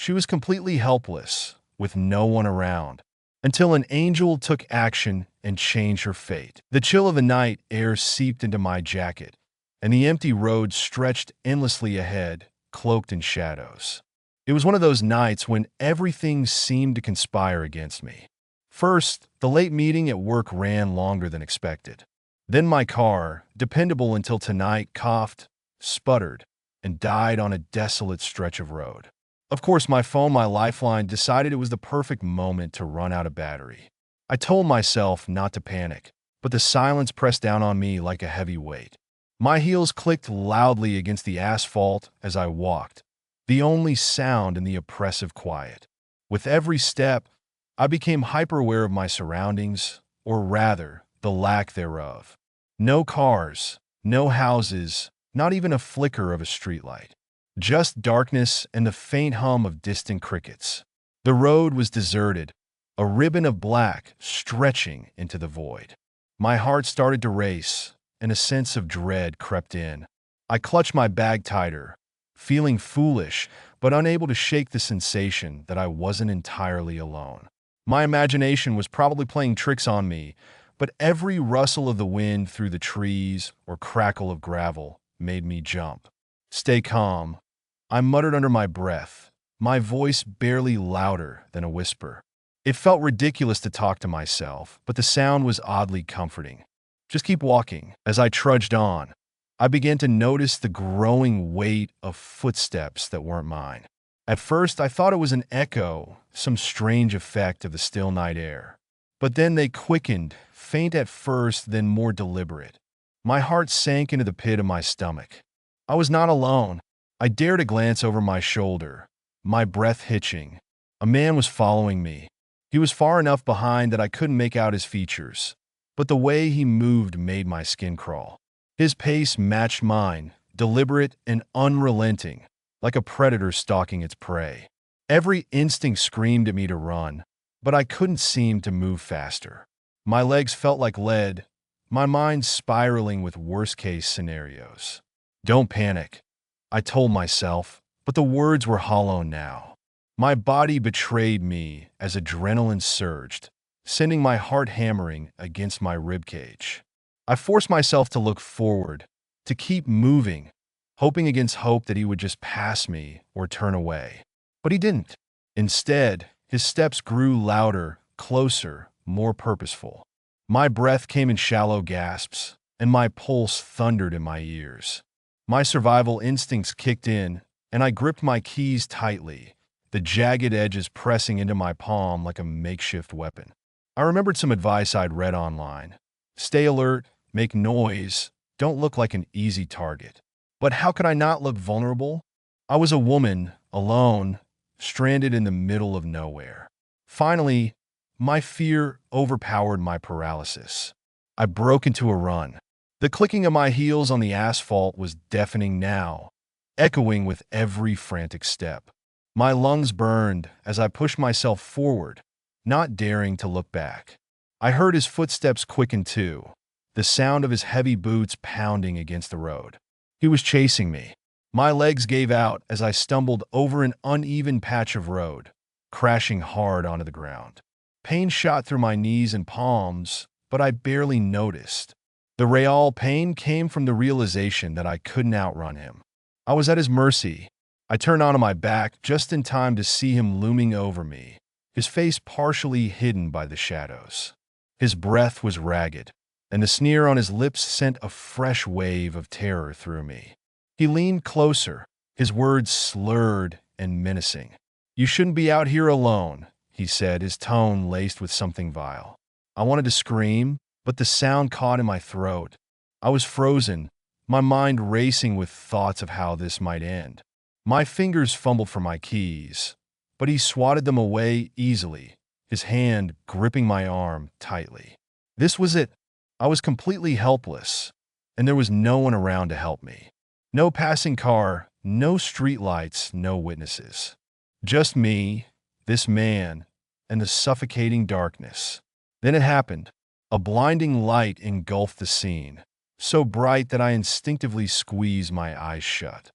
She was completely helpless, with no one around, until an angel took action and changed her fate. The chill of the night air seeped into my jacket, and the empty road stretched endlessly ahead, cloaked in shadows. It was one of those nights when everything seemed to conspire against me. First, the late meeting at work ran longer than expected. Then my car, dependable until tonight, coughed, sputtered, and died on a desolate stretch of road. Of course, my phone, my lifeline, decided it was the perfect moment to run out of battery. I told myself not to panic, but the silence pressed down on me like a heavy weight. My heels clicked loudly against the asphalt as I walked, the only sound in the oppressive quiet. With every step, I became hyper-aware of my surroundings, or rather, the lack thereof. No cars, no houses, not even a flicker of a streetlight. Just darkness and the faint hum of distant crickets. The road was deserted, a ribbon of black stretching into the void. My heart started to race, and a sense of dread crept in. I clutched my bag tighter, feeling foolish but unable to shake the sensation that I wasn't entirely alone. My imagination was probably playing tricks on me, but every rustle of the wind through the trees or crackle of gravel made me jump. "Stay calm," I muttered under my breath, my voice barely louder than a whisper. It felt ridiculous to talk to myself, but the sound was oddly comforting. "Just keep walking." As I trudged on, I began to notice the growing weight of footsteps that weren't mine. At first, I thought it was an echo, some strange effect of the still night air. But then they quickened, faint at first, then more deliberate. My heart sank into the pit of my stomach. I was not alone. I dared to glance over my shoulder, my breath hitching. A man was following me. He was far enough behind that I couldn't make out his features, but the way he moved made my skin crawl. His pace matched mine, deliberate and unrelenting, like a predator stalking its prey. Every instinct screamed at me to run, but I couldn't seem to move faster. My legs felt like lead, my mind spiraling with worst-case scenarios. "Don't panic," I told myself, but the words were hollow now. My body betrayed me as adrenaline surged, sending my heart hammering against my ribcage. I forced myself to look forward, to keep moving, hoping against hope that he would just pass me or turn away. But he didn't. Instead, his steps grew louder, closer, more purposeful. My breath came in shallow gasps, and my pulse thundered in my ears. My survival instincts kicked in, and I gripped my keys tightly, the jagged edges pressing into my palm like a makeshift weapon. I remembered some advice I'd read online. Stay alert, make noise, don't look like an easy target. But how could I not look vulnerable? I was a woman, alone, stranded in the middle of nowhere. Finally, my fear overpowered my paralysis. I broke into a run. The clicking of my heels on the asphalt was deafening now, echoing with every frantic step. My lungs burned as I pushed myself forward, not daring to look back. I heard his footsteps quicken too, the sound of his heavy boots pounding against the road. He was chasing me. My legs gave out as I stumbled over an uneven patch of road, crashing hard onto the ground. Pain shot through my knees and palms, but I barely noticed. The real pain came from the realization that I couldn't outrun him. I was at his mercy. I turned onto my back just in time to see him looming over me, his face partially hidden by the shadows. His breath was ragged, and the sneer on his lips sent a fresh wave of terror through me. He leaned closer, his words slurred and menacing. "You shouldn't be out here alone," he said, his tone laced with something vile. I wanted to scream, but the sound caught in my throat. I was frozen, my mind racing with thoughts of how this might end. My fingers fumbled for my keys, but he swatted them away easily, his hand gripping my arm tightly. This was it. I was completely helpless, and there was no one around to help me. No passing car, no streetlights, no witnesses. Just me, this man, and the suffocating darkness. Then it happened. A blinding light engulfed the scene, so bright that I instinctively squeezed my eyes shut.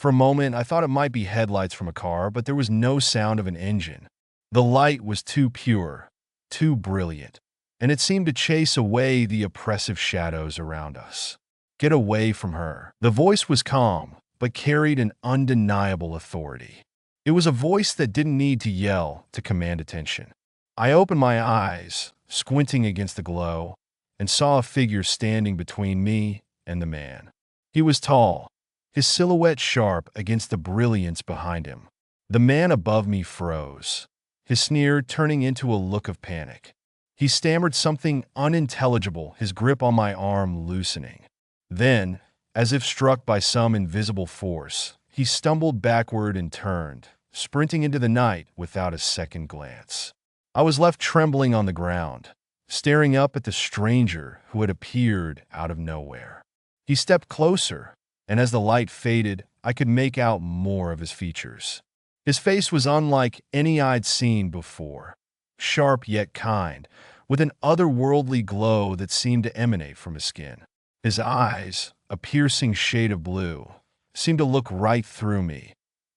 For a moment, I thought it might be headlights from a car, but there was no sound of an engine. The light was too pure, too brilliant, and it seemed to chase away the oppressive shadows around us. Get away from her. The voice was calm, but carried an undeniable authority. It was a voice that didn't need to yell to command attention. I opened my eyes, squinting against the glow, and saw a figure standing between me and the man. He was tall, his silhouette sharp against the brilliance behind him. The man above me froze, his sneer turning into a look of panic. He stammered something unintelligible, his grip on my arm loosening. Then, as if struck by some invisible force, he stumbled backward and turned, sprinting into the night without a second glance. I was left trembling on the ground, staring up at the stranger who had appeared out of nowhere. He stepped closer, and as the light faded, I could make out more of his features. His face was unlike any I'd seen before, sharp yet kind, with an otherworldly glow that seemed to emanate from his skin. His eyes, a piercing shade of blue, seemed to look right through me,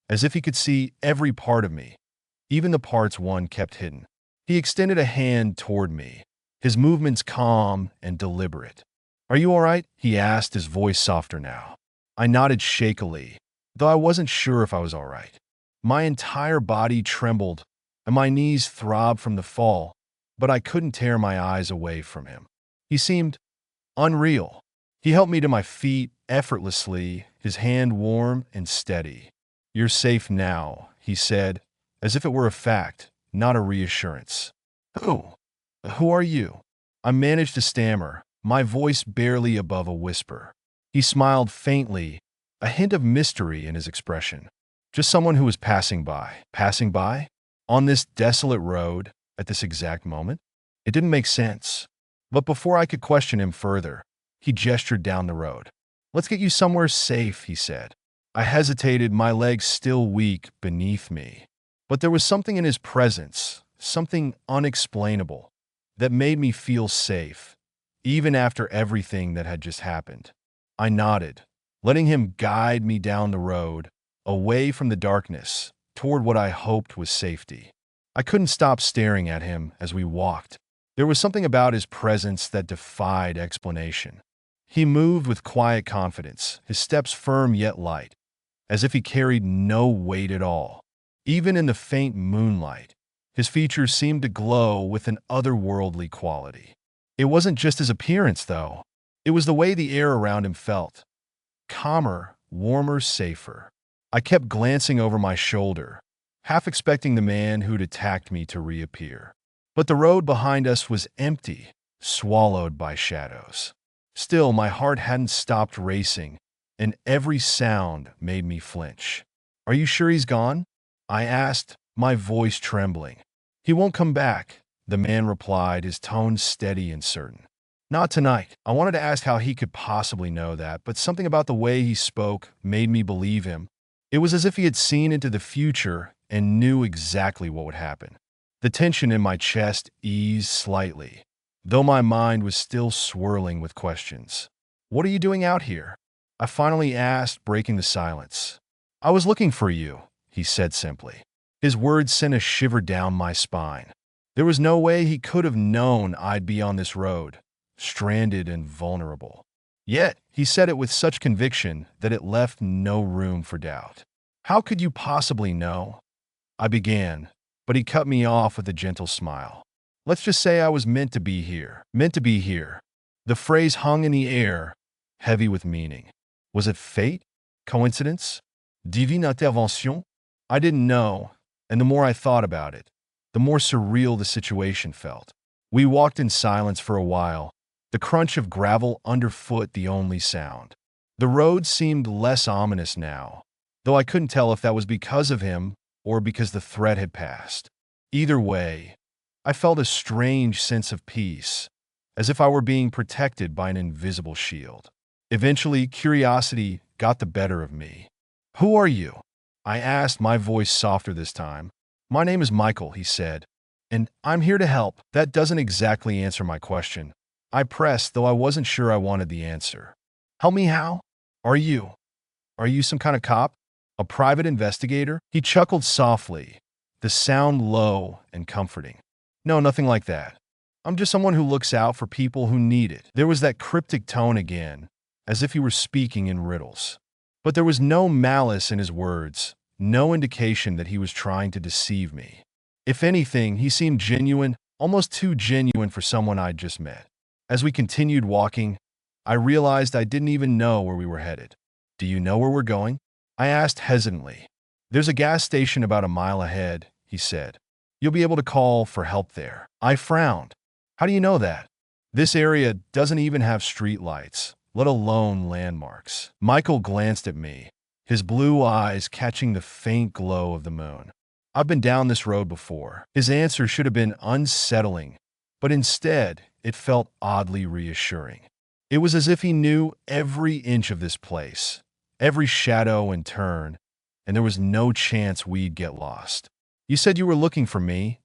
as if he could see every part of me, even the parts one kept hidden. He extended a hand toward me, his movements calm and deliberate. "Are you all right?" he asked, his voice softer now. I nodded shakily, though I wasn't sure if I was all right. My entire body trembled, and my knees throbbed from the fall, but I couldn't tear my eyes away from him. He seemed unreal. He helped me to my feet effortlessly, his hand warm and steady. "You're safe now," he said, as if it were a fact, not a reassurance. Who are you?" I managed to stammer, my voice barely above a whisper. He smiled faintly, a hint of mystery in his expression. "Just someone who was passing by." Passing by? On this desolate road, at this exact moment? It didn't make sense. But before I could question him further, he gestured down the road. "Let's get you somewhere safe," he said. I hesitated, my legs still weak beneath me. But there was something in his presence, something unexplainable, that made me feel safe, even after everything that had just happened. I nodded, letting him guide me down the road, away from the darkness, toward what I hoped was safety. I couldn't stop staring at him as we walked. There was something about his presence that defied explanation. He moved with quiet confidence, his steps firm yet light, as if he carried no weight at all. Even in the faint moonlight, his features seemed to glow with an otherworldly quality. It wasn't just his appearance, though. It was the way the air around him felt. Calmer, warmer, safer. I kept glancing over my shoulder, half expecting the man who'd attacked me to reappear. But the road behind us was empty, swallowed by shadows. Still, my heart hadn't stopped racing, and every sound made me flinch. "Are you sure he's gone?" I asked, my voice trembling. "He won't come back," the man replied, his tone steady and certain. "Not tonight." I wanted to ask how he could possibly know that, but something about the way he spoke made me believe him. It was as if he had seen into the future and knew exactly what would happen. The tension in my chest eased slightly, though my mind was still swirling with questions. "What are you doing out here?" I finally asked, breaking the silence. "I was looking for you," he said simply. His words sent a shiver down my spine. There was no way he could have known I'd be on this road, stranded and vulnerable. Yet, he said it with such conviction that it left no room for doubt. "How could you possibly know?" I began, but he cut me off with a gentle smile. "Let's just say I was meant to be here." Meant to be here. The phrase hung in the air, heavy with meaning. Was it fate? Coincidence? Divine intervention? I didn't know, and the more I thought about it, the more surreal the situation felt. We walked in silence for a while, the crunch of gravel underfoot the only sound. The road seemed less ominous now, though I couldn't tell if that was because of him or because the threat had passed. Either way, I felt a strange sense of peace, as if I were being protected by an invisible shield. Eventually, curiosity got the better of me. "Who are you?" I asked, my voice softer this time. "My name is Michael," he said, "and I'm here to help." That doesn't exactly answer my question. I pressed, though I wasn't sure I wanted the answer. "Help me how? Are you some kind of cop?" A private investigator? He chuckled softly, the sound low and comforting. No, nothing like that. I'm just someone who looks out for people who need it. There was that cryptic tone again, as if he were speaking in riddles. But there was no malice in his words, no indication that he was trying to deceive me. If anything, he seemed genuine, almost too genuine for someone I'd just met. As we continued walking, I realized I didn't even know where we were headed. Do you know where we're going? I asked hesitantly. There's a gas station about a mile ahead, he said. You'll be able to call for help there. I frowned. How do you know that? This area doesn't even have streetlights, let alone landmarks. Michael glanced at me, his blue eyes catching the faint glow of the moon. I've been down this road before. His answer should have been unsettling, but instead, it felt oddly reassuring. It was as if he knew every inch of this place, every shadow and turn, and there was no chance we'd get lost. You said you were looking for me,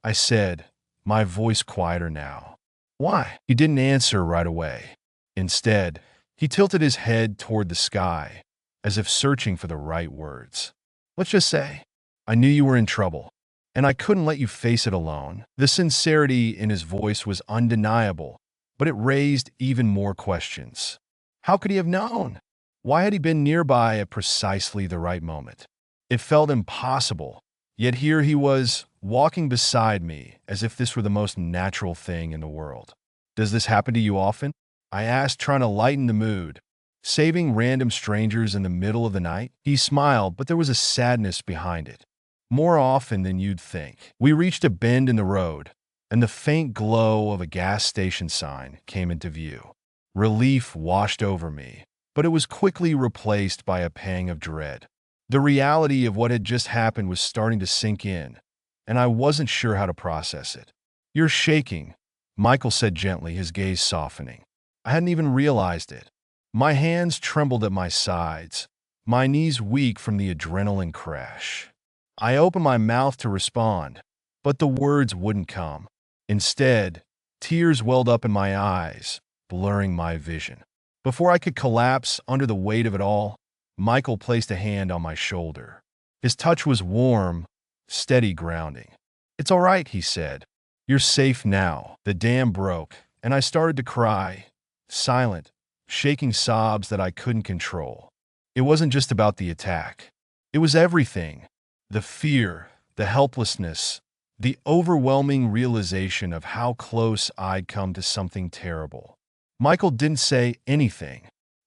I said, my voice quieter now. Why? He didn't answer right away. Instead, he tilted his head toward the sky, as if searching for the right words. Let's just say, I knew you were in trouble, and I couldn't let you face it alone. The sincerity in his voice was undeniable, but it raised even more questions. How could he have known? Why had he been nearby at precisely the right moment? It felt impossible, yet here he was, walking beside me as if this were the most natural thing in the world. Does this happen to you often? I asked, trying to lighten the mood. Saving random strangers in the middle of the night? He smiled, but there was a sadness behind it. More often than you'd think. We reached a bend in the road, and the faint glow of a gas station sign came into view. Relief washed over me, but it was quickly replaced by a pang of dread. The reality of what had just happened was starting to sink in, and I wasn't sure how to process it. You're shaking, Michael said gently, his gaze softening. I hadn't even realized it. My hands trembled at my sides, my knees weak from the adrenaline crash. I opened my mouth to respond, but the words wouldn't come. Instead, tears welled up in my eyes, blurring my vision. Before I could collapse under the weight of it all, Michael placed a hand on my shoulder. His touch was warm, steady, grounding. It's all right, he said. You're safe now. The dam broke, and I started to cry, silent, shaking sobs that I couldn't control. It wasn't just about the attack. It was everything. The fear, the helplessness, the overwhelming realization of how close I'd come to something terrible. Michael didn't say anything.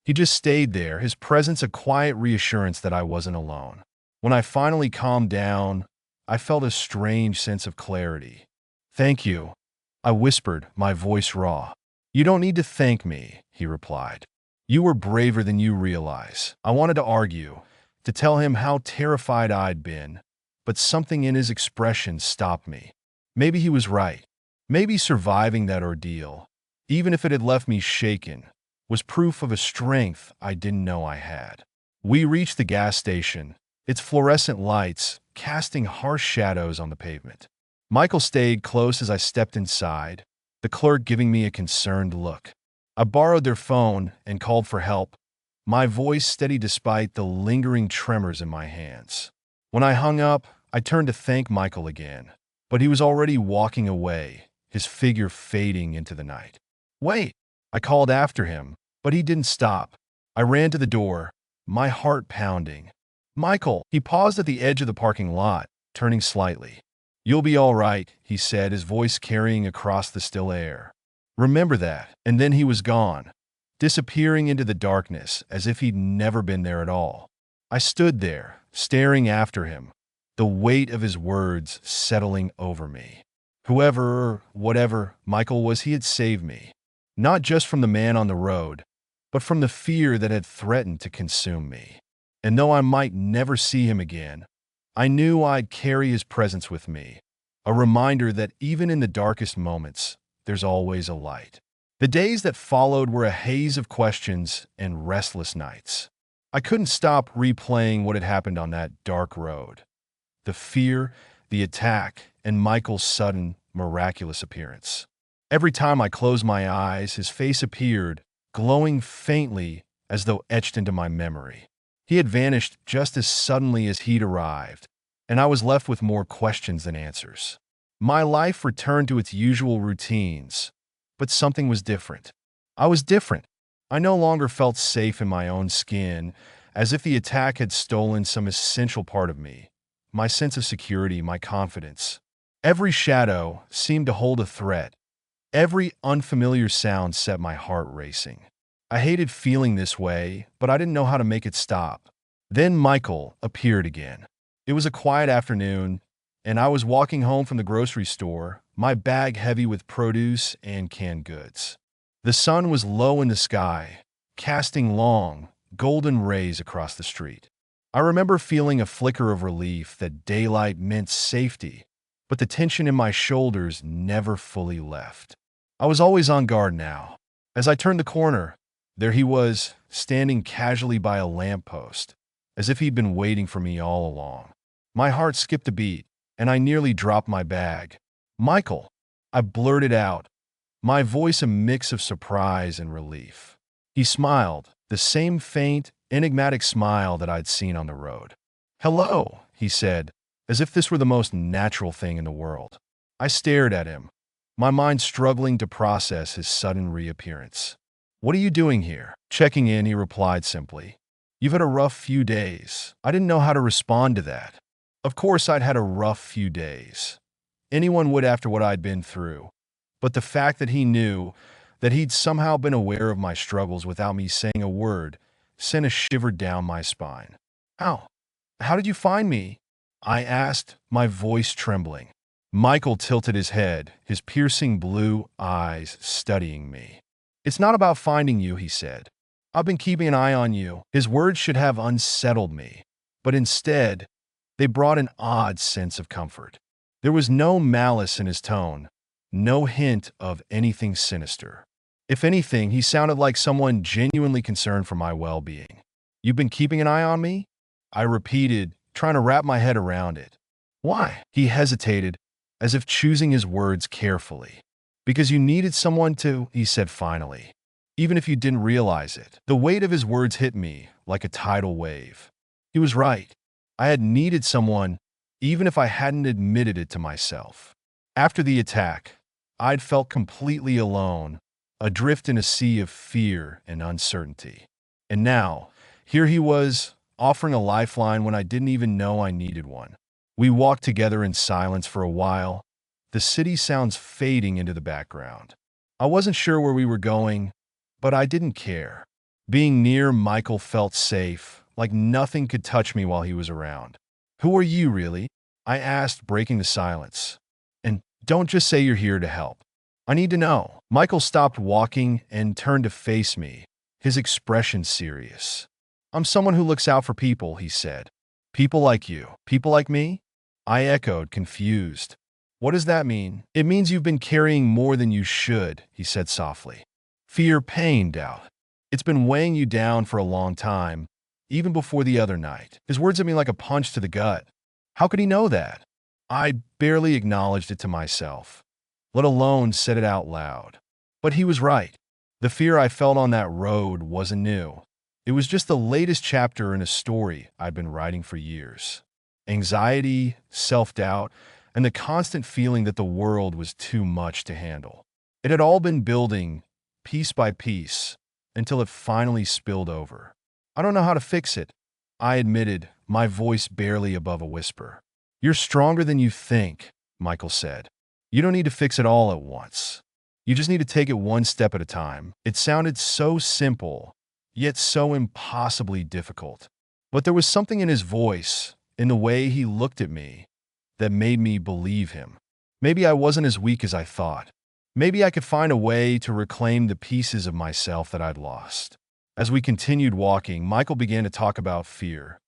He just stayed there, his presence a quiet reassurance that I wasn't alone. When I finally calmed down, I felt a strange sense of clarity. Thank you, I whispered, my voice raw. You don't need to thank me, he replied. You were braver than you realize. I wanted to argue, to tell him how terrified I'd been, but something in his expression stopped me. Maybe he was right. Maybe surviving that ordeal, even if it had left me shaken, was proof of a strength I didn't know I had. We reached the gas station, its fluorescent lights casting harsh shadows on the pavement. Michael stayed close as I stepped inside, the clerk giving me a concerned look. I borrowed their phone and called for help, my voice steady despite the lingering tremors in my hands. When I hung up, I turned to thank Michael again, but he was already walking away, his figure fading into the night. Wait, I called after him, but he didn't stop. I ran to the door, my heart pounding. Michael, he paused at the edge of the parking lot, turning slightly. You'll be all right, he said, his voice carrying across the still air. Remember that. And then he was gone, disappearing into the darkness as if he'd never been there at all. I stood there, staring after him, the weight of his words settling over me. Whoever or whatever Michael was, he had saved me, not just from the man on the road, but from the fear that had threatened to consume me. And though I might never see him again, I knew I'd carry his presence with me, a reminder that even in the darkest moments, there's always a light. The days that followed were a haze of questions and restless nights. I couldn't stop replaying what had happened on that dark road. The fear, the attack, and Michael's sudden, miraculous appearance. Every time I closed my eyes, his face appeared, glowing faintly as though etched into my memory. He had vanished just as suddenly as he'd arrived, and I was left with more questions than answers. My life returned to its usual routines, but something was different. I was different. I no longer felt safe in my own skin, as if the attack had stolen some essential part of me, my sense of security, my confidence. Every shadow seemed to hold a threat. Every unfamiliar sound set my heart racing. I hated feeling this way, but I didn't know how to make it stop. Then Michael appeared again. It was a quiet afternoon, and I was walking home from the grocery store, my bag heavy with produce and canned goods. The sun was low in the sky, casting long, golden rays across the street. I remember feeling a flicker of relief that daylight meant safety, but the tension in my shoulders never fully left. I was always on guard now. As I turned the corner, there he was, standing casually by a lamppost, as if he'd been waiting for me all along. My heart skipped a beat, and I nearly dropped my bag. "Michael," I blurted out, my voice a mix of surprise and relief. He smiled, the same faint, enigmatic smile that I'd seen on the road. "Hello," he said, as if this were the most natural thing in the world. I stared at him, my mind struggling to process his sudden reappearance. "What are you doing here?" "Checking in," he replied simply. "You've had a rough few days." I didn't know how to respond to that. Of course I'd had a rough few days. Anyone would after what I'd been through. But the fact that he knew, that he'd somehow been aware of my struggles without me saying a word, sent a shiver down my spine. "How? How did you find me?" I asked, my voice trembling. Michael tilted his head, his piercing blue eyes studying me. "It's not about finding you," he said. "I've been keeping an eye on you." His words should have unsettled me, but instead, they brought an odd sense of comfort. There was no malice in his tone, no hint of anything sinister. If anything, he sounded like someone genuinely concerned for my well-being. "You've been keeping an eye on me?" I repeated, trying to wrap my head around it. "Why?" He hesitated, as if choosing his words carefully. "Because you needed someone to," he said finally, "even if you didn't realize it." The weight of his words hit me like a tidal wave. He was right. I had needed someone, even if I hadn't admitted it to myself. After the attack, I'd felt completely alone, adrift in a sea of fear and uncertainty. And now, here he was, offering a lifeline when I didn't even know I needed one. We walked together in silence for a while, the city sounds fading into the background. I wasn't sure where we were going, but I didn't care. Being near Michael felt safe, like nothing could touch me while he was around. "Who are you, really?" I asked, breaking the silence. "And don't just say you're here to help. I need to know." Michael stopped walking and turned to face me, his expression serious. "I'm someone who looks out for people," he said. "People like you." "People like me?" I echoed, confused. "What does that mean?" "It means you've been carrying more than you should," he said softly. "Fear, pain, doubt. It's been weighing you down for a long time, even before the other night." His words hit me like a punch to the gut. How could he know that? I barely acknowledged it to myself, let alone said it out loud. But he was right. The fear I felt on that road wasn't new. It was just the latest chapter in a story I'd been writing for years. Anxiety, self-doubt, and the constant feeling that the world was too much to handle. It had all been building, piece by piece, until it finally spilled over. "I don't know how to fix it," I admitted, my voice barely above a whisper. "You're stronger than you think," Michael said. "You don't need to fix it all at once. You just need to take it one step at a time." It sounded so simple, yet so impossibly difficult. But there was something in his voice, in the way he looked at me, that made me believe him. Maybe I wasn't as weak as I thought. Maybe I could find a way to reclaim the pieces of myself that I'd lost. As we continued walking, Michael began to talk about fear.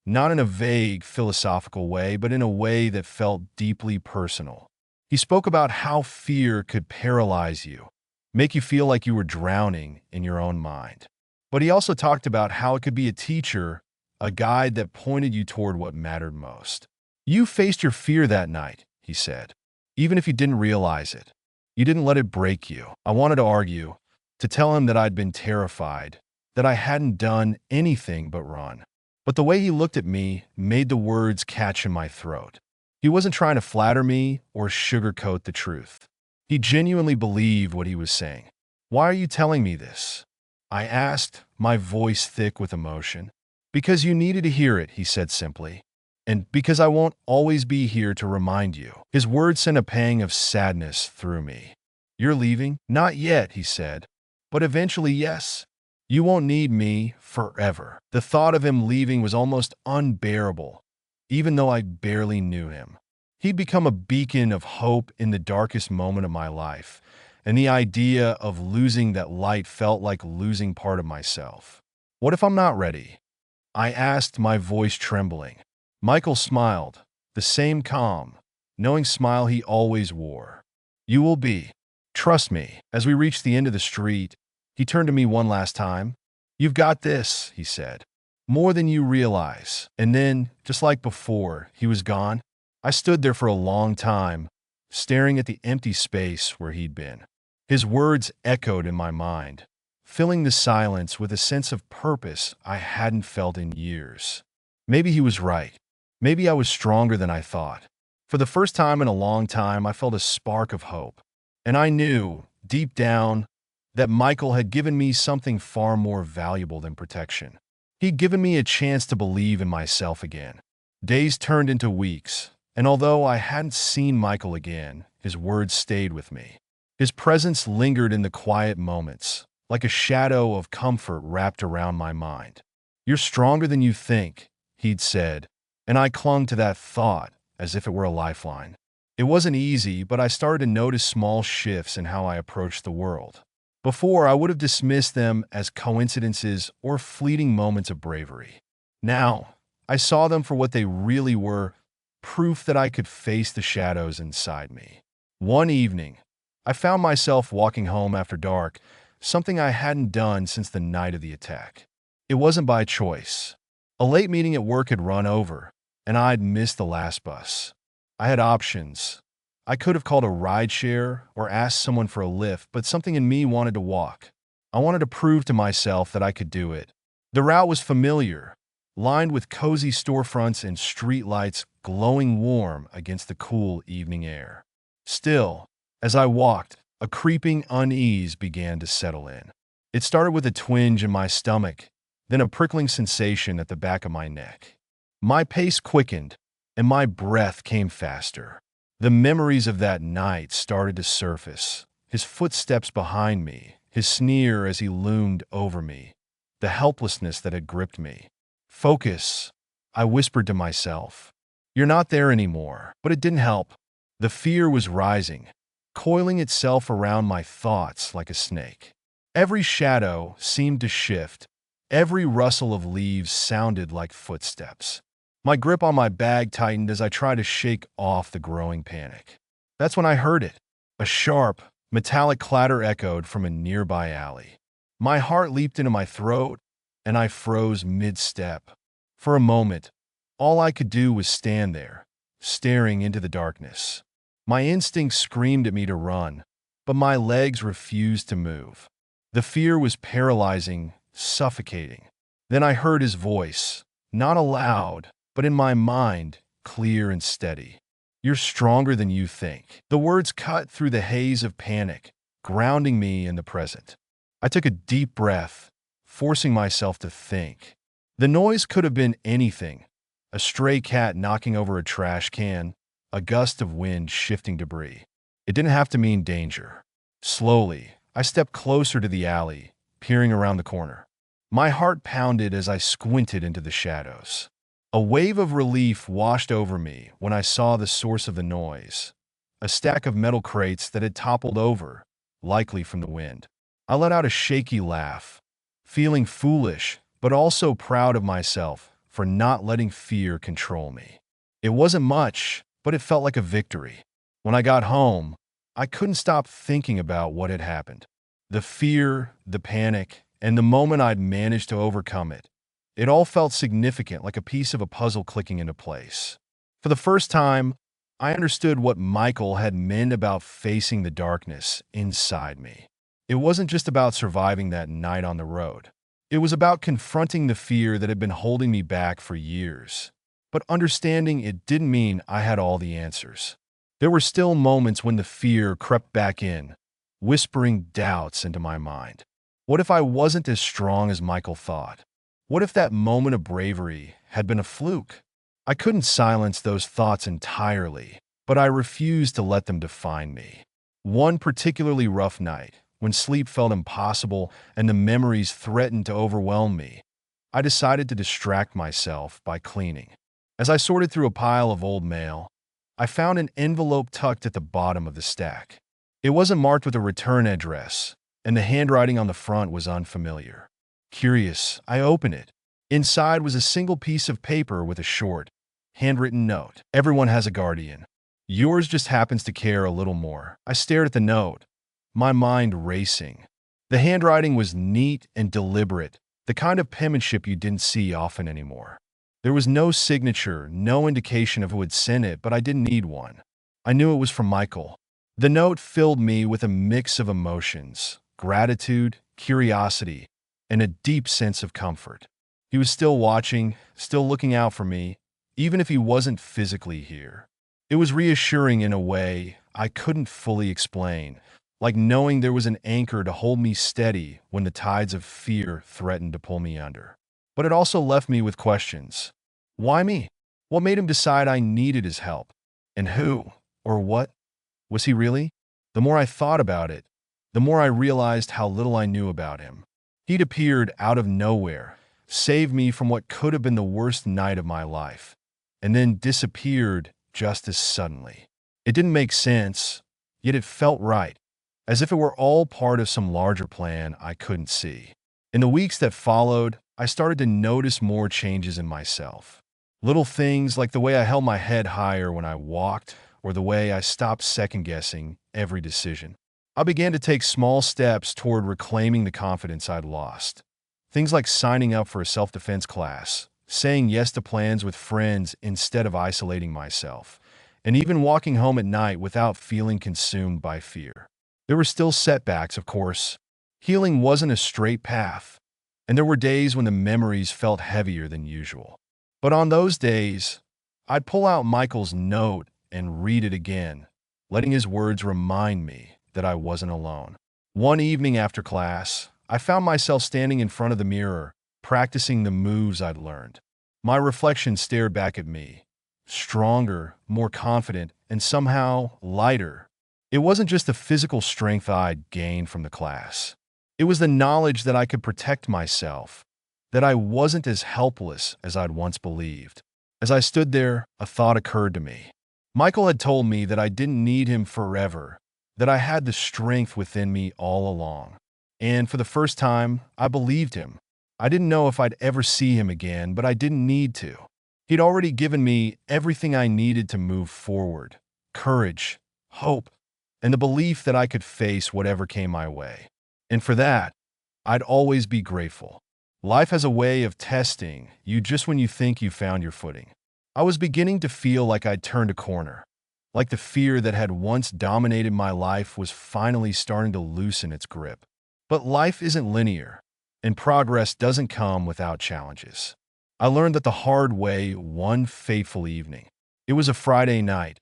Not in a vague, philosophical way, but in a way that felt deeply personal. He spoke about how fear could paralyze you, make you feel like you were drowning in your own mind. But he also talked about how it could be a teacher, a guide that pointed you toward what mattered most. "You faced your fear that night," he said, "even if you didn't realize it. You didn't let it break you." I wanted to argue, to tell him that I'd been terrified, that I hadn't done anything but run. But the way he looked at me made the words catch in my throat. He wasn't trying to flatter me or sugarcoat the truth. He genuinely believed what he was saying. "Why are you telling me this?" I asked, my voice thick with emotion. "Because you needed to hear it," he said simply. "And because I won't always be here to remind you." His words sent a pang of sadness through me. "You're leaving?" "Not yet," he said. "But eventually, yes. You won't need me forever." The thought of him leaving was almost unbearable, even though I barely knew him. He'd become a beacon of hope in the darkest moment of my life, and the idea of losing that light felt like losing part of myself. "What if I'm not ready?" I asked, my voice trembling. Michael smiled, the same calm, knowing smile he always wore. "You will be. Trust me." As we reached the end of the street, he turned to me one last time. "You've got this," he said. "More than you realize." And then, just like before, he was gone. I stood there for a long time, staring at the empty space where he'd been. His words echoed in my mind, filling the silence with a sense of purpose I hadn't felt in years. Maybe he was right. Maybe I was stronger than I thought. For the first time in a long time, I felt a spark of hope. And I knew, deep down, that Michael had given me something far more valuable than protection. He'd given me a chance to believe in myself again. Days turned into weeks, and although I hadn't seen Michael again, his words stayed with me. His presence lingered in the quiet moments, like a shadow of comfort wrapped around my mind. "You're stronger than you think," he'd said, and I clung to that thought as if it were a lifeline. It wasn't easy, but I started to notice small shifts in how I approached the world. Before, I would have dismissed them as coincidences or fleeting moments of bravery. Now, I saw them for what they really were, proof that I could face the shadows inside me. One evening, I found myself walking home after dark, something I hadn't done since the night of the attack. It wasn't by choice. A late meeting at work had run over, and I'd missed the last bus. I had options. I could have called a rideshare or asked someone for a lift, but something in me wanted to walk. I wanted to prove to myself that I could do it. The route was familiar, lined with cozy storefronts and streetlights glowing warm against the cool evening air. Still, as I walked, a creeping unease began to settle in. It started with a twinge in my stomach, then a prickling sensation at the back of my neck. My pace quickened, and my breath came faster. The memories of that night started to surface. His footsteps behind me, his sneer as he loomed over me, the helplessness that had gripped me. "Focus," I whispered to myself. "You're not there anymore." But it didn't help. The fear was rising, coiling itself around my thoughts like a snake. Every shadow seemed to shift. Every rustle of leaves sounded like footsteps. My grip on my bag tightened as I tried to shake off the growing panic. That's when I heard it. A sharp, metallic clatter echoed from a nearby alley. My heart leaped into my throat, and I froze mid-step. For a moment, all I could do was stand there, staring into the darkness. My instincts screamed at me to run, but my legs refused to move. The fear was paralyzing, suffocating. Then I heard his voice, not aloud, but in my mind, clear and steady. "You're stronger than you think." The words cut through the haze of panic, grounding me in the present. I took a deep breath, forcing myself to think. The noise could have been anything: a stray cat knocking over a trash can, a gust of wind shifting debris. It didn't have to mean danger. Slowly, I stepped closer to the alley, peering around the corner. My heart pounded as I squinted into the shadows. A wave of relief washed over me when I saw the source of the noise, a stack of metal crates that had toppled over, likely from the wind. I let out a shaky laugh, feeling foolish but also proud of myself for not letting fear control me. It wasn't much, but it felt like a victory. When I got home, I couldn't stop thinking about what had happened. The fear, the panic, and the moment I'd managed to overcome it. It all felt significant, like a piece of a puzzle clicking into place. For the first time, I understood what Michael had meant about facing the darkness inside me. It wasn't just about surviving that night on the road. It was about confronting the fear that had been holding me back for years. But understanding it didn't mean I had all the answers. There were still moments when the fear crept back in, whispering doubts into my mind. What if I wasn't as strong as Michael thought? What if that moment of bravery had been a fluke? I couldn't silence those thoughts entirely, but I refused to let them define me. One particularly rough night, when sleep felt impossible and the memories threatened to overwhelm me, I decided to distract myself by cleaning. As I sorted through a pile of old mail, I found an envelope tucked at the bottom of the stack. It wasn't marked with a return address, and the handwriting on the front was unfamiliar. Curious, I opened it. Inside was a single piece of paper with a short, handwritten note. "Everyone has a guardian. Yours just happens to care a little more." I stared at the note, my mind racing. The handwriting was neat and deliberate, the kind of penmanship you didn't see often anymore. There was no signature, no indication of who had sent it, but I didn't need one. I knew it was from Michael. The note filled me with a mix of emotions: gratitude, curiosity, and a deep sense of comfort. He was still watching, still looking out for me, even if he wasn't physically here. It was reassuring in a way I couldn't fully explain, like knowing there was an anchor to hold me steady when the tides of fear threatened to pull me under. But it also left me with questions. Why me? What made him decide I needed his help? And who, or what, was he really? The more I thought about it, the more I realized how little I knew about him. He'd appeared out of nowhere, saved me from what could have been the worst night of my life, and then disappeared just as suddenly. It didn't make sense, yet it felt right, as if it were all part of some larger plan I couldn't see. In the weeks that followed, I started to notice more changes in myself. Little things like the way I held my head higher when I walked, or the way I stopped second-guessing every decision. I began to take small steps toward reclaiming the confidence I'd lost. Things like signing up for a self-defense class, saying yes to plans with friends instead of isolating myself, and even walking home at night without feeling consumed by fear. There were still setbacks, of course. Healing wasn't a straight path, and there were days when the memories felt heavier than usual. But on those days, I'd pull out Michael's note and read it again, letting his words remind me that I wasn't alone. One evening after class, I found myself standing in front of the mirror, practicing the moves I'd learned. My reflection stared back at me, stronger, more confident, and somehow lighter. It wasn't just the physical strength I'd gained from the class. It was the knowledge that I could protect myself, that I wasn't as helpless as I'd once believed. As I stood there, a thought occurred to me. Michael had told me that I didn't need him forever, that I had the strength within me all along. And for the first time, I believed him. I didn't know if I'd ever see him again, but I didn't need to. He'd already given me everything I needed to move forward: courage, hope, and the belief that I could face whatever came my way. And for that, I'd always be grateful. Life has a way of testing you just when you think you found your footing. I was beginning to feel like I'd turned a corner, like the fear that had once dominated my life was finally starting to loosen its grip. But life isn't linear, and progress doesn't come without challenges. I learned that the hard way one fateful evening. It was a Friday night,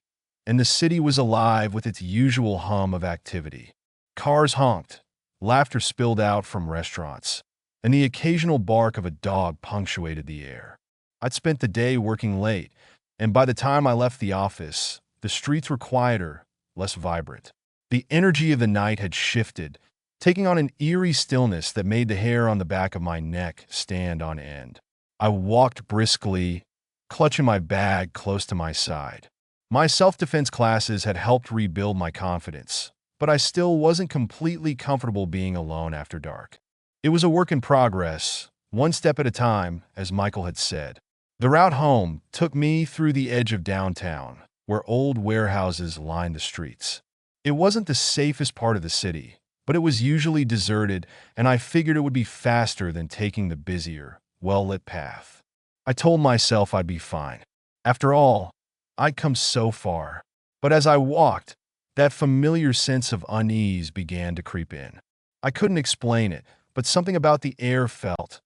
and the city was alive with its usual hum of activity. Cars honked, laughter spilled out from restaurants, and the occasional bark of a dog punctuated the air. I'd spent the day working late, and by the time I left the office, the streets were quieter, less vibrant. The energy of the night had shifted, taking on an eerie stillness that made the hair on the back of my neck stand on end. I walked briskly, clutching my bag close to my side. My self-defense classes had helped rebuild my confidence, but I still wasn't completely comfortable being alone after dark. It was a work in progress, one step at a time, as Michael had said. The route home took me through the edge of downtown, where old warehouses lined the streets. It wasn't the safest part of the city, but it was usually deserted, and I figured it would be faster than taking the busier, well-lit path. I told myself I'd be fine. After all, I'd come so far. But as I walked, that familiar sense of unease began to creep in. I couldn't explain it, but something about the air felt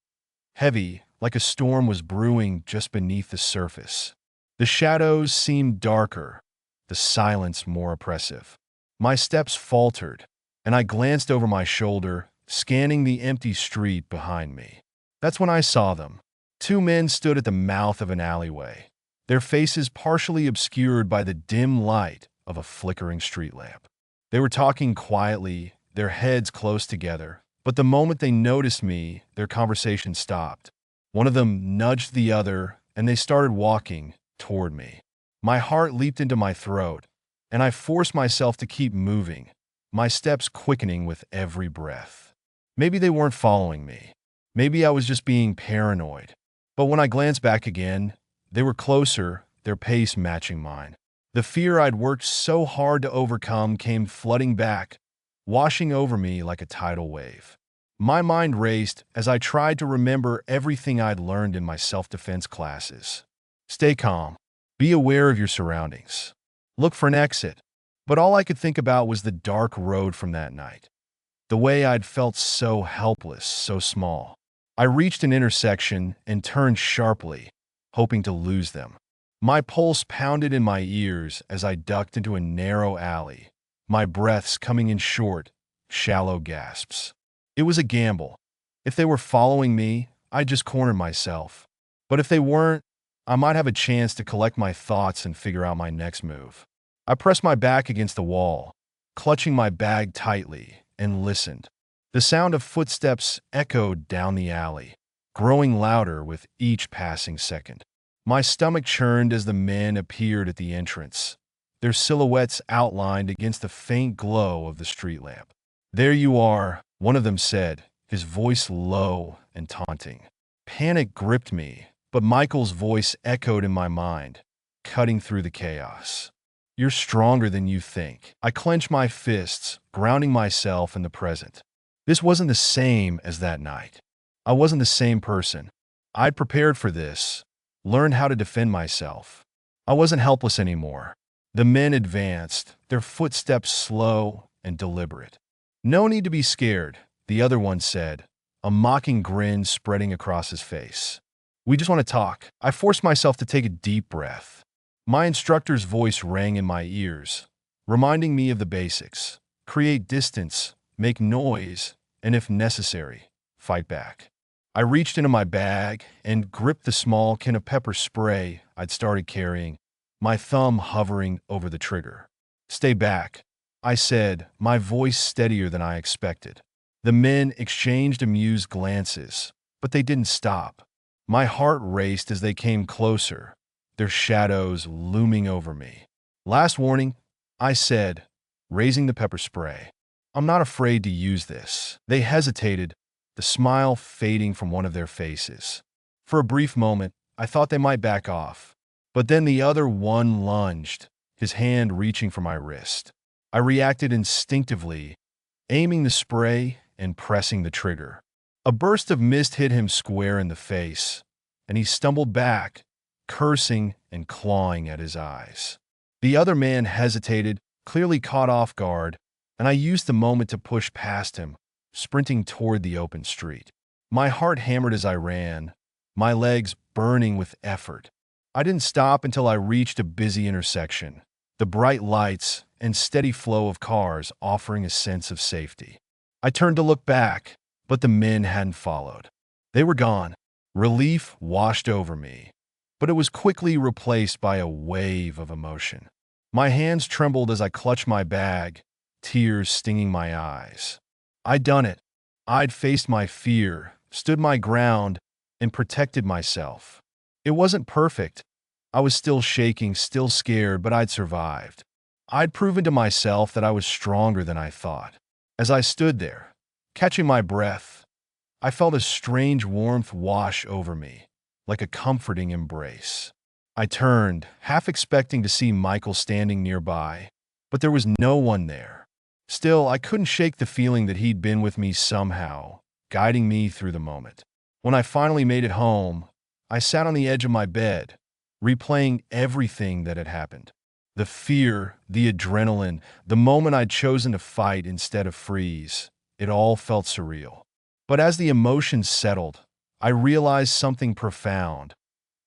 heavy, like a storm was brewing just beneath the surface. The shadows seemed darker, the silence more oppressive. My steps faltered, and I glanced over my shoulder, scanning the empty street behind me. That's when I saw them. Two men stood at the mouth of an alleyway, their faces partially obscured by the dim light of a flickering street lamp. They were talking quietly, their heads close together, but the moment they noticed me, their conversation stopped. One of them nudged the other, and they started walking toward me. My heart leaped into my throat, and I forced myself to keep moving, my steps quickening with every breath. Maybe they weren't following me. Maybe I was just being paranoid. But when I glanced back again, they were closer, their pace matching mine. The fear I'd worked so hard to overcome came flooding back, washing over me like a tidal wave. My mind raced as I tried to remember everything I'd learned in my self-defense classes. Stay calm. Be aware of your surroundings. Look for an exit. But all I could think about was the dark road from that night. The way I'd felt so helpless, so small. I reached an intersection and turned sharply, hoping to lose them. My pulse pounded in my ears as I ducked into a narrow alley, my breaths coming in short, shallow gasps. It was a gamble. If they were following me, I'd just corner myself. But if they weren't, I might have a chance to collect my thoughts and figure out my next move. I pressed my back against the wall, clutching my bag tightly, and listened. The sound of footsteps echoed down the alley, growing louder with each passing second. My stomach churned as the men appeared at the entrance, their silhouettes outlined against the faint glow of the street lamp. "There you are," one of them said, his voice low and taunting. Panic gripped me, but Michael's voice echoed in my mind, cutting through the chaos. "You're stronger than you think." I clenched my fists, grounding myself in the present. This wasn't the same as that night. I wasn't the same person. I'd prepared for this, learned how to defend myself. I wasn't helpless anymore. The men advanced, their footsteps slow and deliberate. "No need to be scared," the other one said, a mocking grin spreading across his face. "We just want to talk." I forced myself to take a deep breath. My instructor's voice rang in my ears, reminding me of the basics. Create distance, make noise, and if necessary, fight back. I reached into my bag and gripped the small can of pepper spray I'd started carrying, my thumb hovering over the trigger. "Stay back," I said, my voice steadier than I expected. The men exchanged amused glances, but they didn't stop. My heart raced as they came closer, their shadows looming over me. "Last warning," I said, raising the pepper spray. "I'm not afraid to use this." They hesitated, the smile fading from one of their faces. For a brief moment, I thought they might back off. But then the other one lunged, his hand reaching for my wrist. I reacted instinctively, aiming the spray and pressing the trigger. A burst of mist hit him square in the face, and he stumbled back, cursing and clawing at his eyes. The other man hesitated, clearly caught off guard, and I used the moment to push past him, sprinting toward the open street. My heart hammered as I ran, my legs burning with effort. I didn't stop until I reached a busy intersection, the bright lights and steady flow of cars offering a sense of safety. I turned to look back, but the men hadn't followed. They were gone. Relief washed over me, but it was quickly replaced by a wave of emotion. My hands trembled as I clutched my bag, tears stinging my eyes. I'd done it. I'd faced my fear, stood my ground, and protected myself. It wasn't perfect. I was still shaking, still scared, but I'd survived. I'd proven to myself that I was stronger than I thought. As I stood there, catching my breath, I felt a strange warmth wash over me, like a comforting embrace. I turned, half expecting to see Michael standing nearby, but there was no one there. Still, I couldn't shake the feeling that he'd been with me somehow, guiding me through the moment. When I finally made it home, I sat on the edge of my bed, replaying everything that had happened. The fear, the adrenaline, the moment I'd chosen to fight instead of freeze, it all felt surreal. But as the emotions settled, I realized something profound.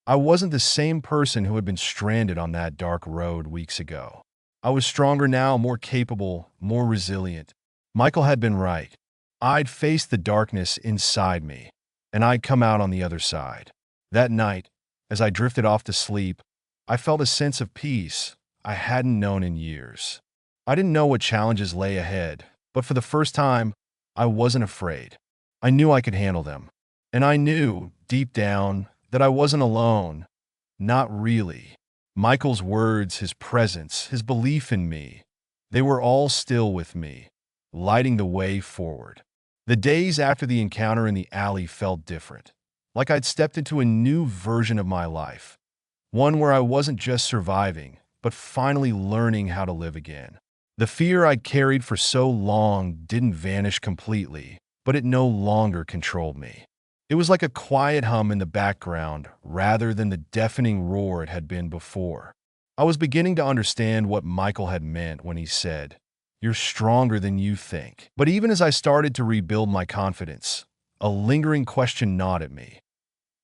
I wasn't the same person who had been stranded on that dark road weeks ago. I was stronger now, more capable, more resilient. Michael had been right. I'd faced the darkness inside me, and I'd come out on the other side. That night, as I drifted off to sleep, I felt a sense of peace I hadn't known in years. I didn't know what challenges lay ahead, but for the first time, I wasn't afraid. I knew I could handle them. And I knew, deep down, that I wasn't alone. Not really. Michael's words, his presence, his belief in me, they were all still with me, lighting the way forward. The days after the encounter in the alley felt different, like I'd stepped into a new version of my life, one where I wasn't just surviving, but finally learning how to live again. The fear I'd carried for so long didn't vanish completely, but it no longer controlled me. It was like a quiet hum in the background rather than the deafening roar it had been before. I was beginning to understand what Michael had meant when he said, "You're stronger than you think." But even as I started to rebuild my confidence, a lingering question gnawed at me.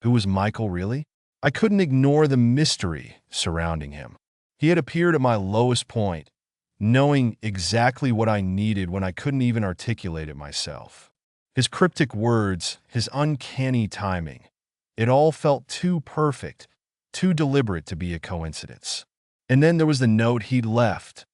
Who was Michael really? I couldn't ignore the mystery surrounding him. He had appeared at my lowest point, knowing exactly what I needed when I couldn't even articulate it myself. His cryptic words, his uncanny timing, it all felt too perfect, too deliberate to be a coincidence. And then there was the note he'd left.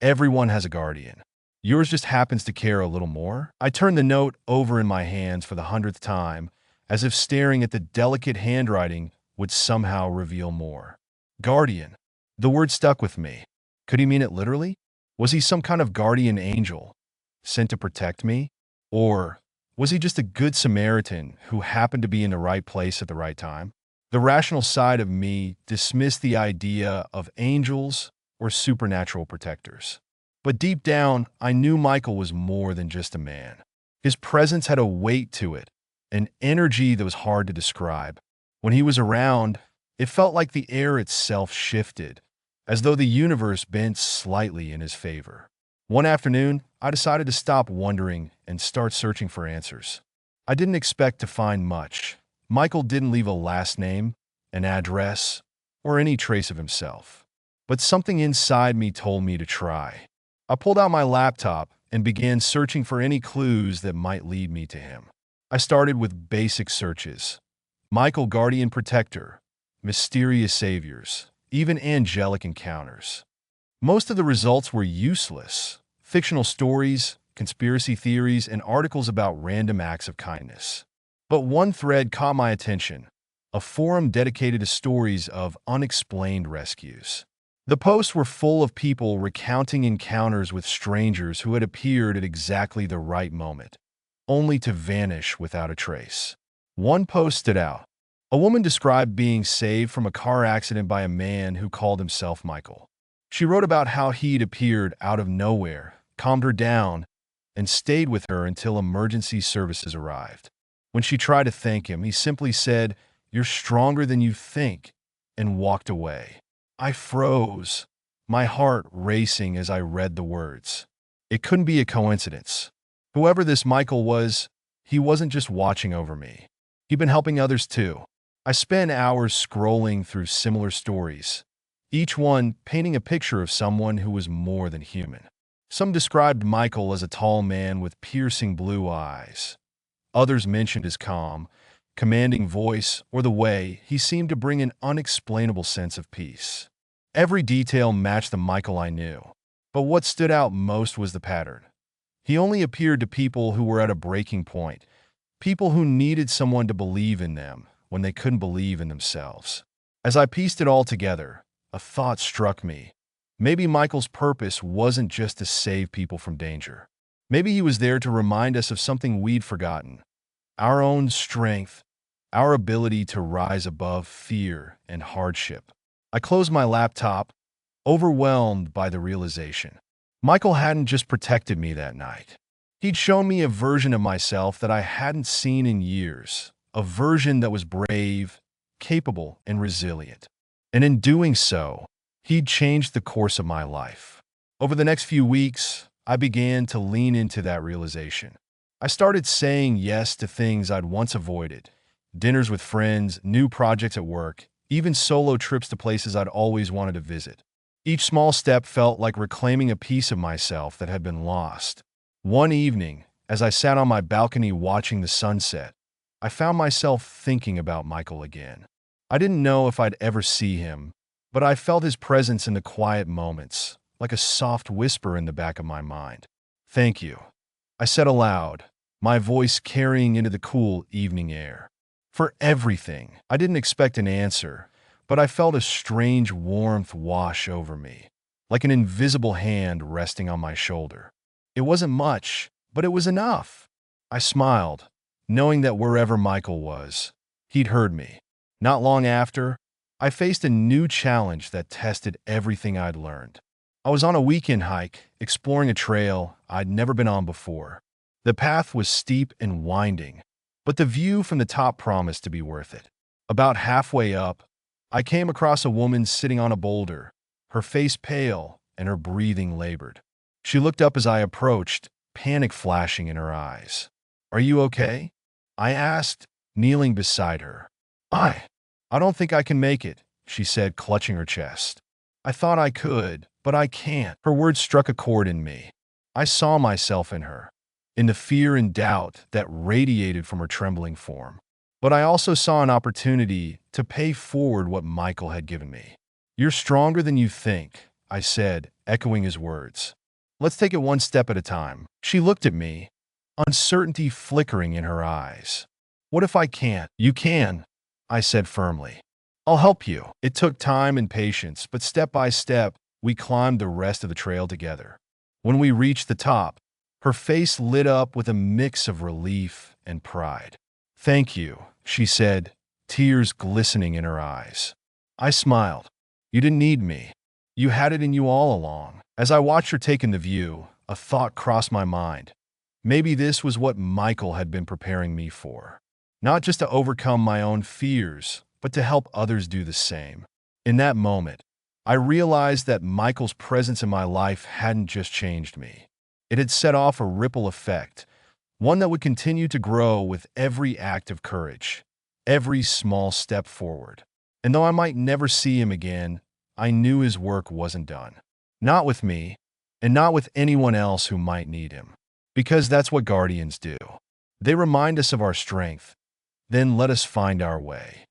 Everyone has a guardian. Yours just happens to care a little more. I turned the note over in my hands for the 100th time, as if staring at the delicate handwriting would somehow reveal more. Guardian. The word stuck with me. Could he mean it literally? Was he some kind of guardian angel, sent to protect me? Or was he just a good Samaritan who happened to be in the right place at the right time? The rational side of me dismissed the idea of angels or supernatural protectors. But deep down, I knew Michael was more than just a man. His presence had a weight to it, an energy that was hard to describe. When he was around, it felt like the air itself shifted, as though the universe bent slightly in his favor. One afternoon, I decided to stop wondering and start searching for answers. I didn't expect to find much. Michael didn't leave a last name, an address, or any trace of himself. But something inside me told me to try. I pulled out my laptop and began searching for any clues that might lead me to him. I started with basic searches. Michael Guardian Protector, Mysterious Saviors, even angelic encounters. Most of the results were useless. Fictional stories, conspiracy theories, and articles about random acts of kindness. But one thread caught my attention, a forum dedicated to stories of unexplained rescues. The posts were full of people recounting encounters with strangers who had appeared at exactly the right moment, only to vanish without a trace. One post stood out. A woman described being saved from a car accident by a man who called himself Michael. She wrote about how he'd appeared out of nowhere, calmed her down, and stayed with her until emergency services arrived. When she tried to thank him, he simply said, "You're stronger than you think," and walked away. I froze, my heart racing as I read the words. It couldn't be a coincidence. Whoever this Michael was, he wasn't just watching over me. He'd been helping others too. I spent hours scrolling through similar stories, each one painting a picture of someone who was more than human. Some described Michael as a tall man with piercing blue eyes. Others mentioned his calm, commanding voice or the way he seemed to bring an unexplainable sense of peace. Every detail matched the Michael I knew. But what stood out most was the pattern. He only appeared to people who were at a breaking point, people who needed someone to believe in them when they couldn't believe in themselves. As I pieced it all together, a thought struck me. Maybe Michael's purpose wasn't just to save people from danger. Maybe he was there to remind us of something we'd forgotten. Our own strength, our ability to rise above fear and hardship. I closed my laptop, overwhelmed by the realization. Michael hadn't just protected me that night. He'd shown me a version of myself that I hadn't seen in years, a version that was brave, capable, and resilient. And in doing so, he'd changed the course of my life. Over the next few weeks, I began to lean into that realization. I started saying yes to things I'd once avoided. Dinners with friends, new projects at work, even solo trips to places I'd always wanted to visit. Each small step felt like reclaiming a piece of myself that had been lost. One evening, as I sat on my balcony watching the sunset, I found myself thinking about Michael again. I didn't know if I'd ever see him, but I felt his presence in the quiet moments, like a soft whisper in the back of my mind. "Thank you," I said aloud, my voice carrying into the cool evening air. "For everything." I didn't expect an answer, but I felt a strange warmth wash over me, like an invisible hand resting on my shoulder. It wasn't much, but it was enough. I smiled, knowing that wherever Michael was, he'd heard me. Not long after, I faced a new challenge that tested everything I'd learned. I was on a weekend hike, exploring a trail I'd never been on before. The path was steep and winding, but the view from the top promised to be worth it. About halfway up, I came across a woman sitting on a boulder, her face pale and her breathing labored. She looked up as I approached, panic flashing in her eyes. "Are you okay?" I asked, kneeling beside her. I don't think I can make it," she said, clutching her chest. "I thought I could, but I can't." Her words struck a chord in me. I saw myself in her, in the fear and doubt that radiated from her trembling form. But I also saw an opportunity to pay forward what Michael had given me. "You're stronger than you think," I said, echoing his words. "Let's take it one step at a time." She looked at me, uncertainty flickering in her eyes. "What if I can't?" "You can," I said firmly. "I'll help you." It took time and patience, but step by step, we climbed the rest of the trail together. When we reached the top, her face lit up with a mix of relief and pride. "Thank you," she said, tears glistening in her eyes. I smiled. "You didn't need me. You had it in you all along." As I watched her take in the view, a thought crossed my mind. Maybe this was what Michael had been preparing me for. Not just to overcome my own fears, but to help others do the same. In that moment, I realized that Michael's presence in my life hadn't just changed me. It had set off a ripple effect, one that would continue to grow with every act of courage, every small step forward. And though I might never see him again, I knew his work wasn't done. Not with me, and not with anyone else who might need him. Because that's what guardians do. They remind us of our strength, then let us find our way.